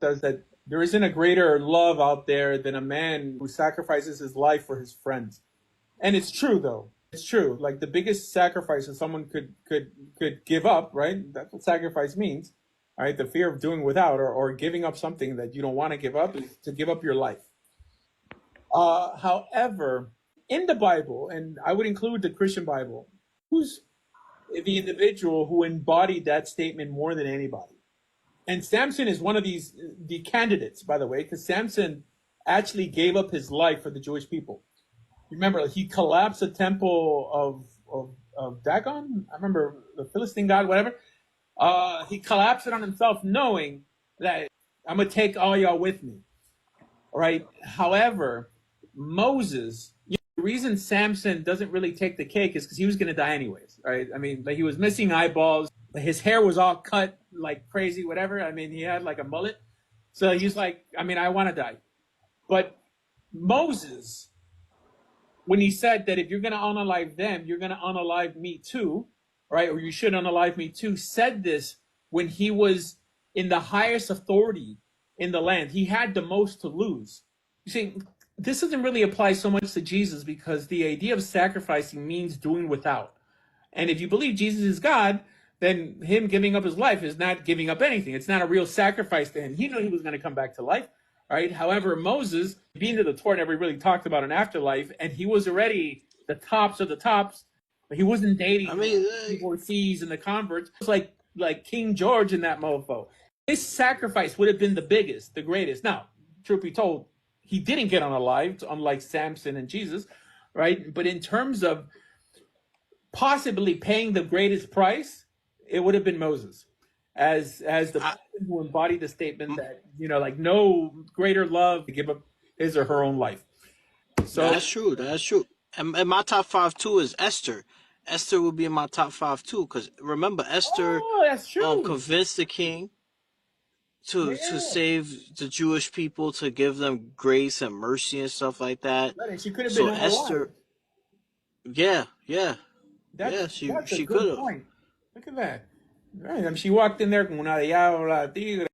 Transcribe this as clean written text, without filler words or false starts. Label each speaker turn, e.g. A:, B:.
A: says that there isn't a greater love out there than a man who sacrifices his life for his friends. And it's true, though. It's true. Like the biggest sacrifice that someone could give up, right? That's what sacrifice means. All right, the fear of doing without or giving up something that you don't want to give up is to give up your life. However, in the Bible, and I would include the Christian Bible, who's the individual who embodied that statement more than anybody? And Samson is one of the candidates, by the way, because Samson actually gave up his life for the Jewish people. Remember, he collapsed the temple of Dagon. I remember the Philistine god, whatever. He collapsed it on himself, knowing that I'm gonna take all y'all with me. All right. However, Moses, the reason Samson doesn't really take the cake is because he was gonna die anyways. Right. I mean, like he was missing eyeballs. His hair was all cut like crazy, whatever. I mean, he had like a mullet. So he's like, I mean, I want to die. But Moses, when he said that if you're going to unalive them, you're going to unalive me too, right? Or you should unalive me too, said this when he was in the highest authority in the land. He had the most to lose. You see, this doesn't really apply so much to Jesus because the idea of sacrificing means doing without. And if you believe Jesus is God, then him giving up his life is not giving up anything. It's not a real sacrifice to him. He knew he was going to come back to life. Right. However, Moses, being to the Torah, never really talked about an afterlife, and he was already the tops of the tops. But he wasn't dating divorcees and the converts. It was like King George in that mofo. His sacrifice would have been the biggest, the greatest. Now, truth be told, he didn't get unalived, unlike Samson and Jesus, right? But in terms of possibly paying the greatest price, it would have been Moses, as the person who embodied the statement that, like no greater love to give up his or her own life. So
B: that's true. That's true. And my top 5 too is Esther. Esther would be in my top 5 too, because remember Esther
A: that's true.
B: Convinced the king to save the Jewish people, to give them grace and mercy and stuff like that.
A: Right, and she could have
B: so
A: been
B: Esther, she could have.
A: Look at that. Right, I mean, she walked in there con una diabla tigre.